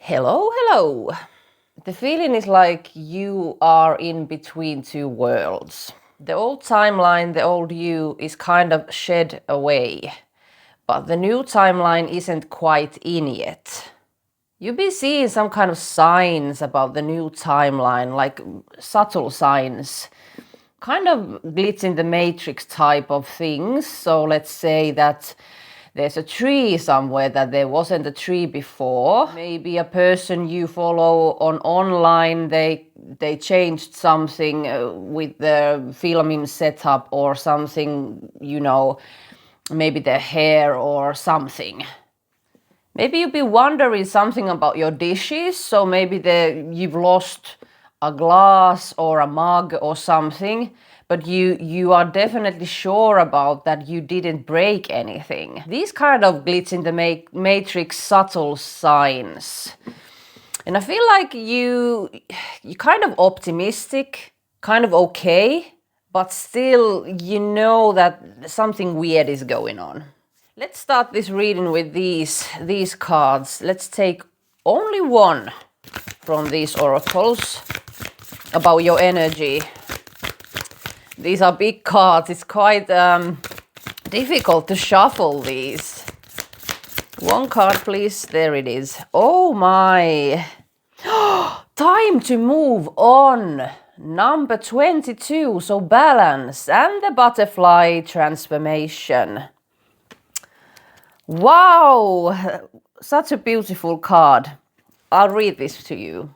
Hello, hello. The feeling is like you are in between two worlds. The old timeline, the old you, is kind of shed away, but the new timeline isn't quite in yet. You've been seeing some kind of signs about the new timeline, like subtle signs, kind of glitch in the matrix type of things. So let's say that there's a tree somewhere that there wasn't a tree before. Maybe a person you follow on online, they changed something with the filming setup or something, maybe their hair or something. Maybe you've been wondering something about your dishes, so maybe you've lost a glass or a mug or something, but you are definitely sure about that you didn't break anything. These kind of glitch in the matrix subtle signs. And I feel like you kind of optimistic, kind of okay, but still you know that something weird is going on. Let's start this reading with these cards. Let's take only one from these oracles about your energy. These are big cards. It's quite difficult to shuffle these. One card, please. There it is. Oh my. Time to move on. Number 22. So balance and the butterfly transformation. Wow, such a beautiful card. I'll read this to you.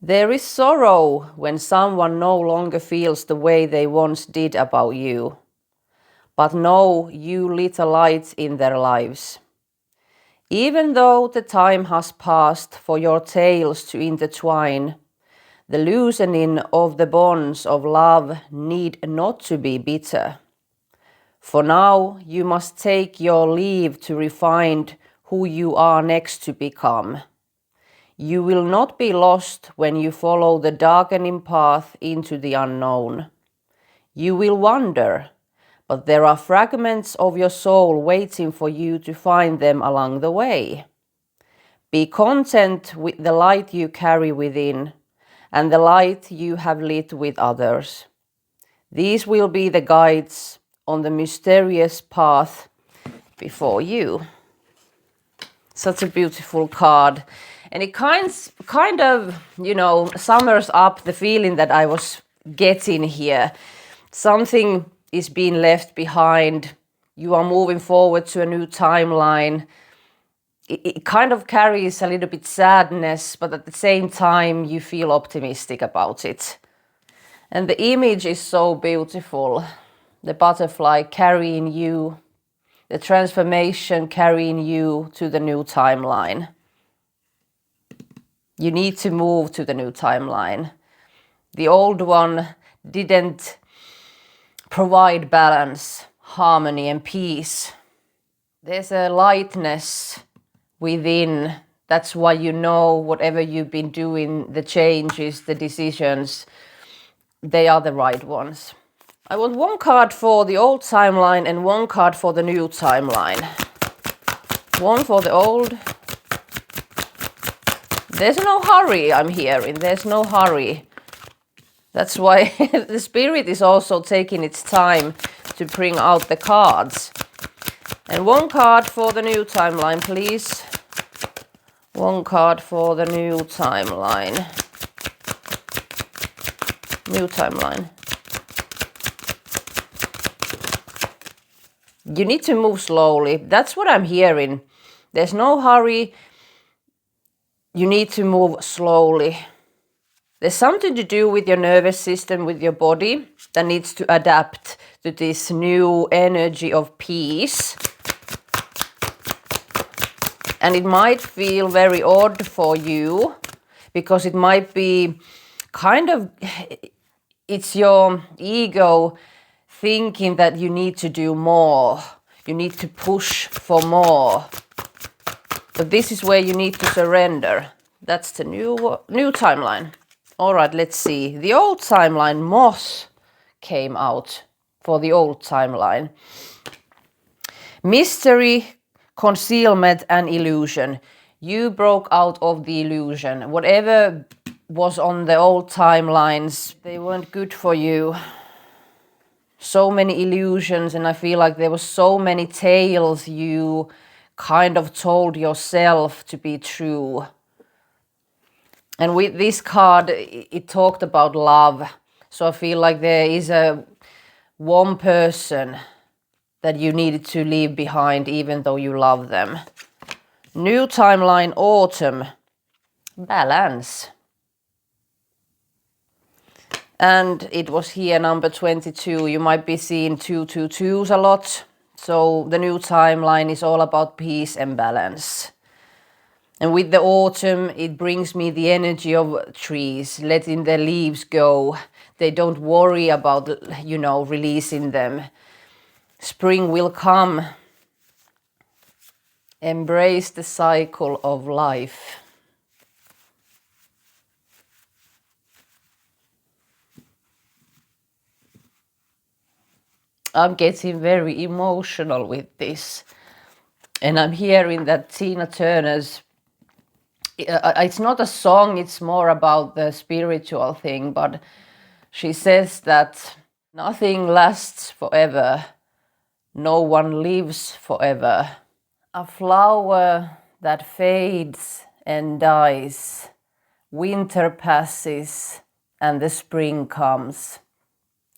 There is sorrow when someone no longer feels the way they once did about you. But know you lit a light in their lives. Even though the time has passed for your tales to intertwine, the loosening of the bonds of love need not to be bitter. For now, you must take your leave to refine who you are next to become. You will not be lost when you follow the darkening path into the unknown. You will wander, but there are fragments of your soul waiting for you to find them along the way. Be content with the light you carry within and the light you have lit with others. These will be the guides on the mysterious path before you. Such a beautiful card. And it kind of, summers up the feeling that I was getting here. Something is being left behind. You are moving forward to a new timeline. It kind of carries a little bit sadness, but at the same time, you feel optimistic about it. And the image is so beautiful. The butterfly carrying you, the transformation carrying you to the new timeline. You need to move to the new timeline. The old one didn't provide balance, harmony, and peace. There's a lightness within. That's why you know whatever you've been doing, the changes, the decisions, they are the right ones. I want one card for the old timeline and one card for the new timeline. One for the old. There's no hurry, I'm hearing. There's no hurry. That's why the spirit is also taking its time to bring out the cards. And one card for the new timeline, please. One card for the new timeline. New timeline. You need to move slowly. That's what I'm hearing. There's no hurry. You need to move slowly. There's something to do with your nervous system, with your body, that needs to adapt to this new energy of peace. And it might feel very odd for you, because it might be kind of, it's your ego thinking that you need to do more. You need to push for more. But this is where you need to surrender. That's the new timeline. All right, let's see. The old timeline, Moss, came out for the old timeline. Mystery, concealment, and illusion. You broke out of the illusion. Whatever was on the old timelines, they weren't good for you. So many illusions, and I feel like there were so many tales you kind of told yourself to be true. And with this card, it talked about love. So I feel like there is one person that you needed to leave behind, even though you love them. New timeline, autumn, balance. And it was here, number 22. You might be seeing 222s a lot. So the new timeline is all about peace and balance. And with the autumn, it brings me the energy of trees, letting the leaves go. They don't worry about, releasing them. Spring will come. Embrace the cycle of life. I'm getting very emotional with this. And I'm hearing that Tina Turner's, it's not a song, it's more about the spiritual thing, but she says that nothing lasts forever, no one lives forever. A flower that fades and dies, winter passes and the spring comes.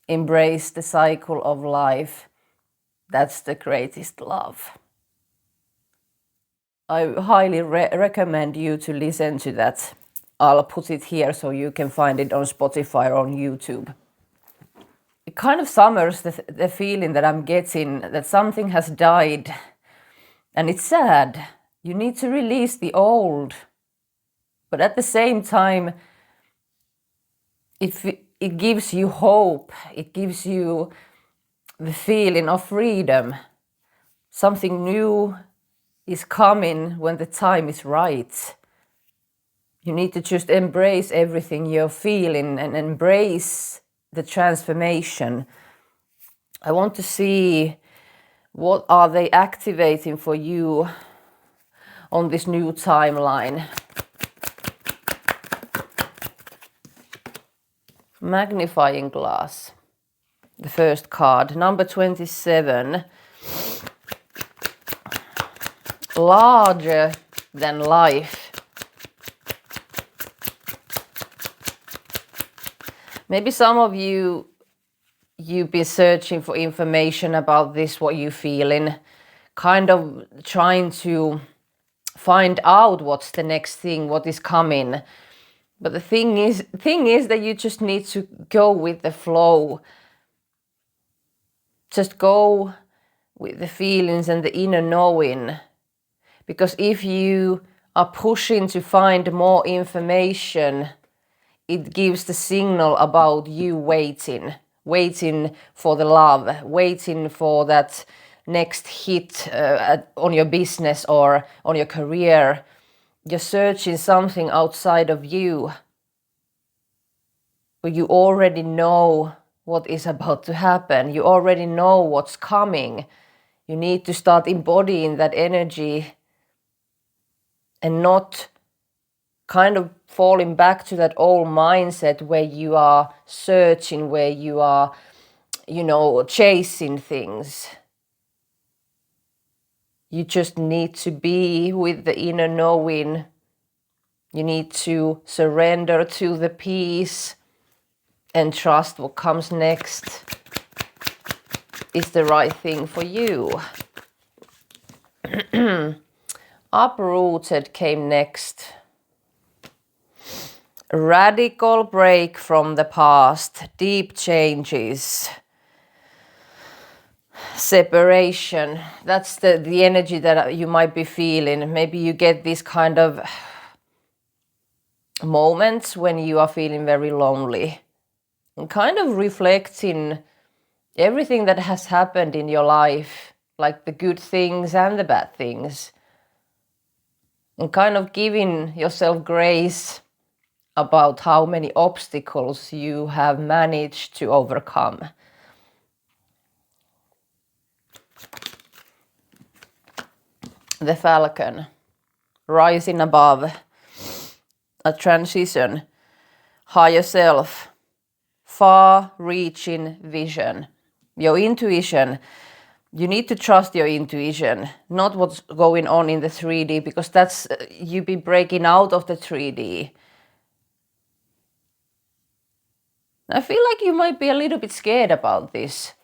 Embrace the cycle of life. That's the greatest love. I highly recommend you to listen to that. I'll put it here so you can find it on Spotify or on YouTube. It kind of summers the feeling that I'm getting, that something has died. And it's sad. You need to release the old. But at the same time, it gives you hope. It gives you the feeling of freedom. Something new is coming when the time is right. You need to just embrace everything you're feeling and embrace the transformation. I want to see what are they activating for you on this new timeline. Magnifying glass. The first card, number 27. Larger than life. Maybe some of you've been searching for information about this, what you're feeling, kind of trying to find out what's the next thing, what is coming. But the thing is that you just need to go with the flow. Just go with the feelings and the inner knowing. Because if you are pushing to find more information, it gives the signal about you waiting for the love, waiting for that next hit on your business or on your career. You're searching something outside of you, but you already know what is about to happen. You already know what's coming. You need to start embodying that energy and not kind of falling back to that old mindset where you are searching, where you are, chasing things. You just need to be with the inner knowing. You need to surrender to the peace and trust what comes next is the right thing for you. Uprooted came next. Radical break from the past, deep changes, separation. That's the energy that you might be feeling. Maybe you get these kind of moments when you are feeling very lonely and kind of reflecting everything that has happened in your life, like the good things and the bad things, and kind of giving yourself grace about how many obstacles you have managed to overcome. The Falcon. rising above, a transition, higher self, far-reaching vision, your intuition. You need to trust your intuition, not what's going on in the 3D, because that's you be breaking out of the 3D. I feel like you might be a little bit scared about this.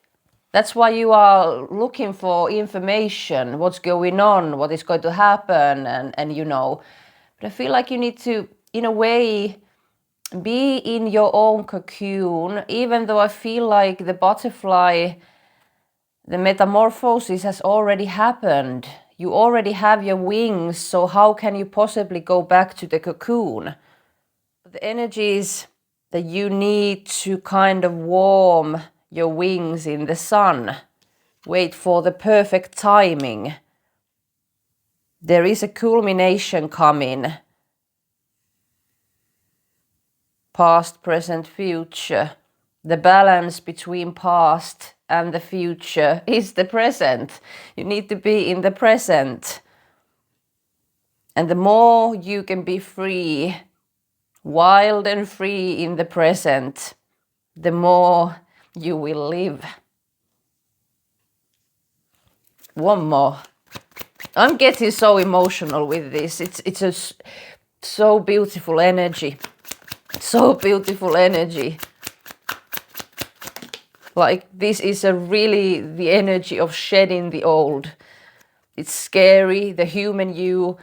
That's why you are looking for information, what's going on, what is going to happen, and you know. But I feel like you need to, in a way, be in your own cocoon, even though I feel like the butterfly, the metamorphosis has already happened. You already have your wings, so how can you possibly go back to the cocoon? The energies that you need to kind of warm your wings in the sun. Wait for the perfect timing. There is a culmination coming. Past, present, future. The balance between past and the future is the present. You need to be in the present. And the more you can be free, wild and free in the present, the more you will live. One more. I'm getting so emotional with this. It's a so beautiful energy. So beautiful energy. Like this is a really the energy of shedding the old. It's scary. The human you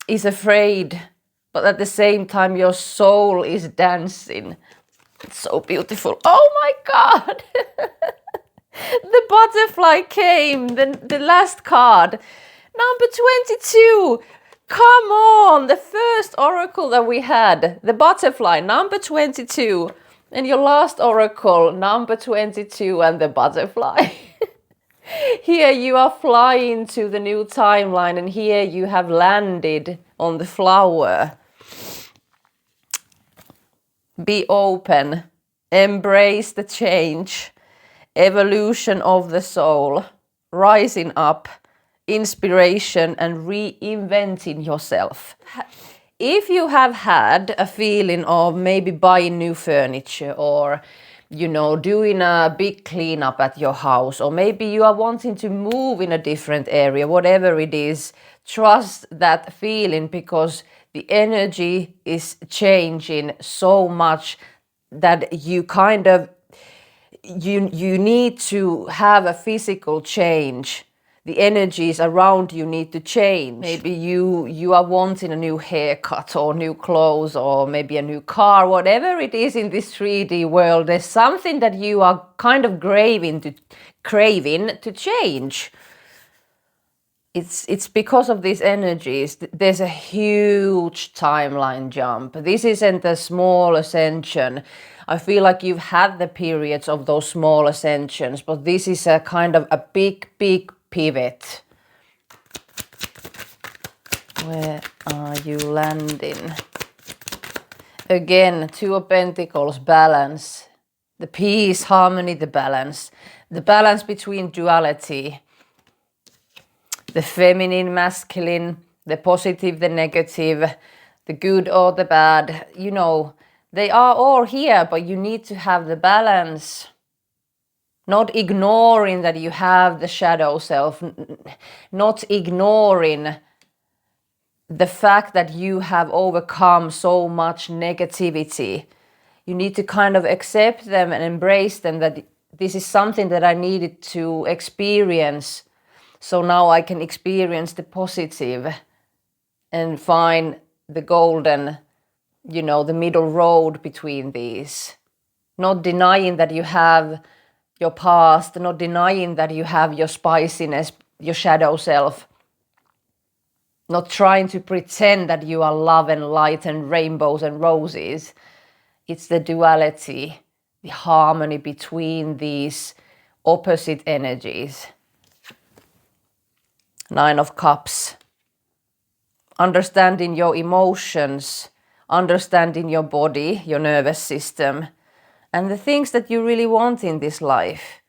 is afraid, but at the same time your soul is dancing. It's so beautiful. Oh my God! The butterfly came, the last card. Number 22. Come on, the first oracle that we had, the butterfly, number 22. And your last oracle, number 22 and the butterfly. Here you are flying to the new timeline and here you have landed on the flower. Be open, embrace the change, evolution of the soul, rising up, inspiration and reinventing yourself. If you have had a feeling of maybe buying new furniture or you know doing a big cleanup at your house, or maybe you are wanting to move in a different area, whatever it is, trust that feeling because the energy is changing so much that you kind of you need to have a physical change. The energies around you need to change. Maybe you are wanting a new haircut or new clothes or maybe a new car, whatever it is in this 3D world, there's something that you are kind of craving to change. It's because of these energies. There's a huge timeline jump. This isn't a small ascension. I feel like you've had the periods of those small ascensions, but this is a kind of a big pivot. Where are you landing? Again, Two of Pentacles, balance. The peace, harmony, the balance. The balance between duality. The feminine, masculine, the positive, the negative, the good or the bad. You know, they are all here, but you need to have the balance. Not ignoring that you have the shadow self, not ignoring the fact that you have overcome so much negativity. You need to kind of accept them and embrace them, that this is something that I needed to experience. So now I can experience the positive and find the golden, you know, the middle road between these. Not denying that you have your past, not denying that you have your spiciness, your shadow self. Not trying to pretend that you are love and light and rainbows and roses. It's the duality, the harmony between these opposite energies. Nine of Cups. Understanding your emotions, understanding your body, your nervous system, and the things that you really want in this life.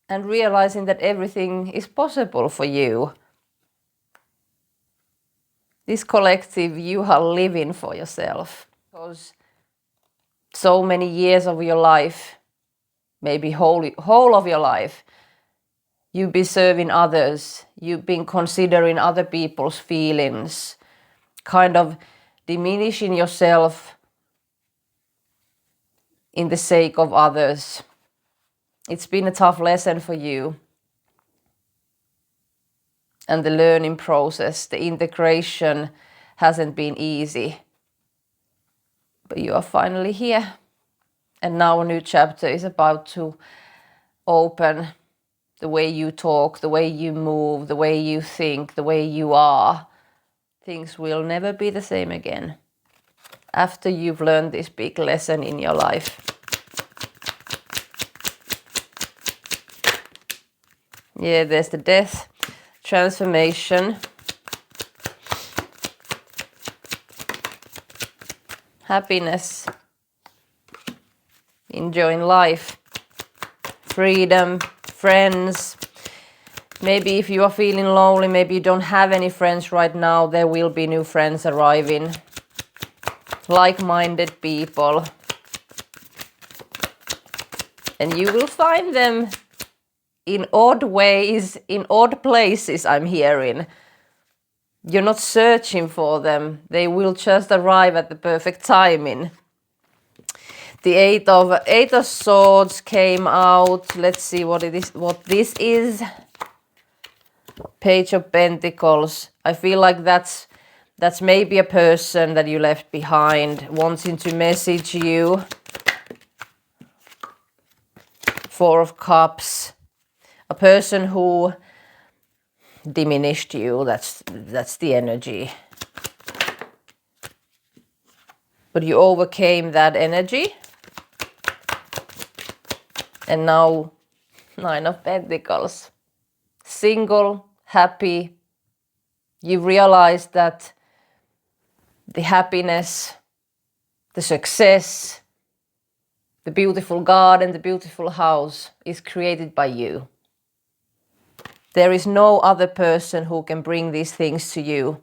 And realizing that everything is possible for you. This collective, you are living for yourself. Because so many years of your life, maybe whole of your life, you've been serving others, you've been considering other people's feelings, kind of diminishing yourself in the sake of others. It's been a tough lesson for you. And the learning process, the integration hasn't been easy. But you are finally here. And now a new chapter is about to open. The way you talk, the way you move, the way you think, the way you are. Things will never be the same again. After you've learned this big lesson in your life. Yeah, there's the death, transformation, happiness, enjoying life, freedom, friends. Maybe if you are feeling lonely, maybe you don't have any friends right now, there will be new friends arriving. Like-minded people. And you will find them in odd ways, in odd places, I'm hearing. You're not searching for them. They will just arrive at the perfect timing. The Eight of Swords came out. Let's see what this is. Page of Pentacles. I feel like that's maybe a person that you left behind, wanting to message you. Four of Cups. A person who diminished you. That's the energy. But you overcame that energy. And now, Nine of Pentacles. Single, happy. You realize that the happiness, the success, the beautiful garden, the beautiful house is created by you. There is no other person who can bring these things to you.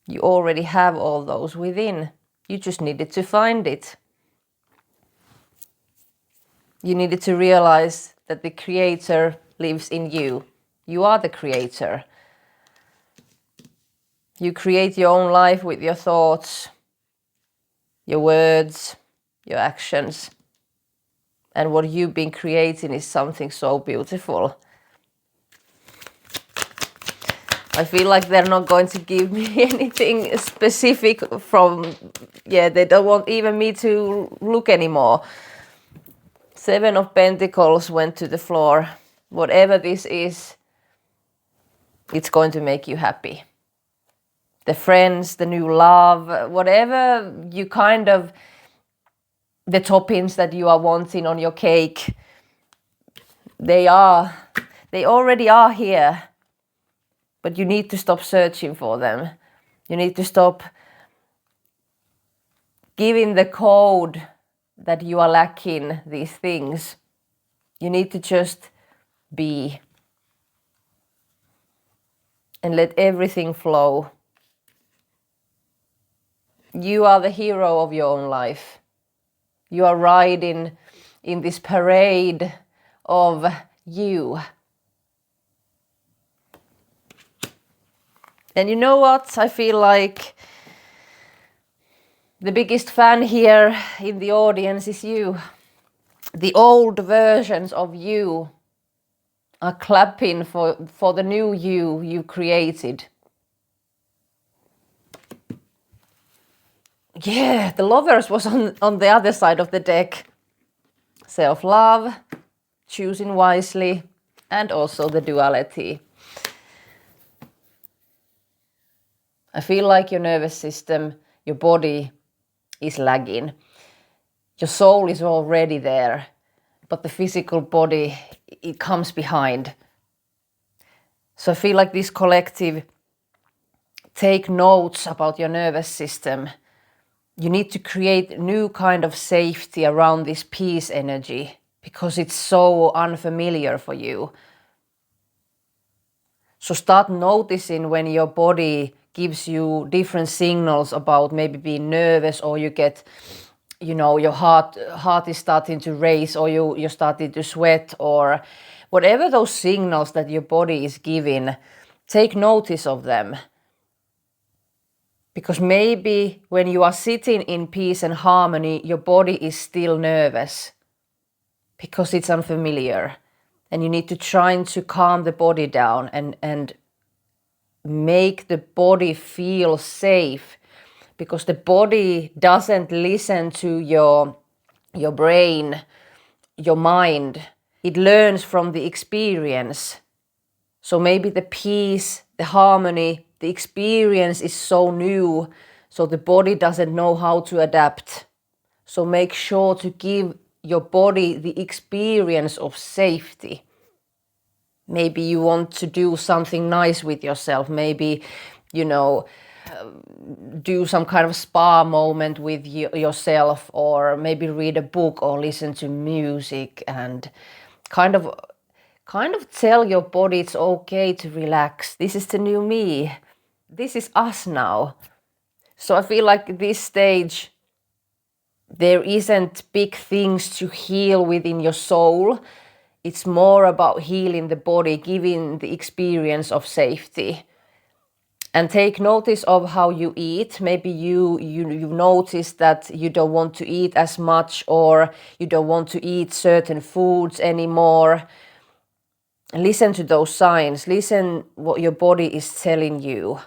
You already have all those within. You just needed to find it. You needed to realize that the Creator lives in you. You are the Creator. You create your own life with your thoughts, your words, your actions. And what you've been creating is something so beautiful. I feel like they're not going to give me anything specific from, they don't want even me to look anymore. Seven of Pentacles went to the floor. Whatever this is, it's going to make you happy. The friends, the new love, whatever you the toppings that you are wanting on your cake, they already are here. But you need to stop searching for them. You need to stop giving the code that you are lacking these things. You need to just be. And let everything flow. You are the hero of your own life. You are riding in this parade of you. And you know what? I feel like the biggest fan here in the audience is you. The old versions of you are clapping for the new you created. Yeah, the Lovers was on the other side of the deck. Self-love, choosing wisely, and also the duality. I feel like your nervous system, your body is lagging. Your soul is already there, but the physical body, it comes behind. So I feel like this collective, take notes about your nervous system. You need to create new kind of safety around this peace energy because it's so unfamiliar for you. So start noticing when your body gives you different signals about maybe being nervous, or you get, your heart is starting to race, or you're starting to sweat, or whatever those signals that your body is giving, take notice of them. Because maybe when you are sitting in peace and harmony, your body is still nervous because it's unfamiliar. And you need to try to calm the body down and make the body feel safe, because the body doesn't listen to your brain, your mind. It learns from the experience. So maybe the peace, the harmony, the experience is so new, so the body doesn't know how to adapt. So make sure to give your body the experience of safety. Maybe you want to do something nice with yourself. Maybe, do some kind of spa moment with yourself, or maybe read a book or listen to music, and kind of tell your body it's okay to relax. This is the new me. This is us now. So I feel like this stage, there isn't big things to heal within your soul. It's more about healing the body, giving the experience of safety. And take notice of how you eat. Maybe you notice that you don't want to eat as much, or you don't want to eat certain foods anymore. Listen to those signs. Listen what your body is telling you.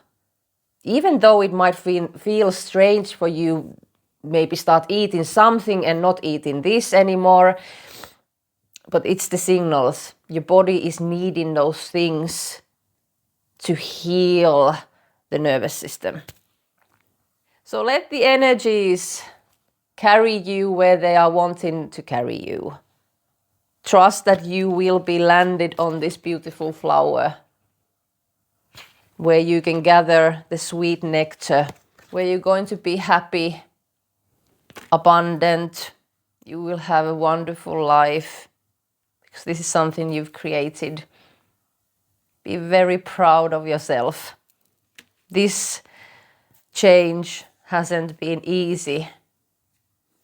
Even though it might feel strange for you, maybe start eating something and not eating this anymore. But it's the signals. Your body is needing those things to heal the nervous system. So let the energies carry you where they are wanting to carry you. Trust that you will be landed on this beautiful flower, where you can gather the sweet nectar, where you're going to be happy, abundant. You will have a wonderful life, because this is something you've created. Be very proud of yourself. This change hasn't been easy,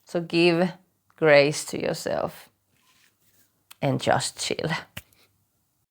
so give grace to yourself and just chill.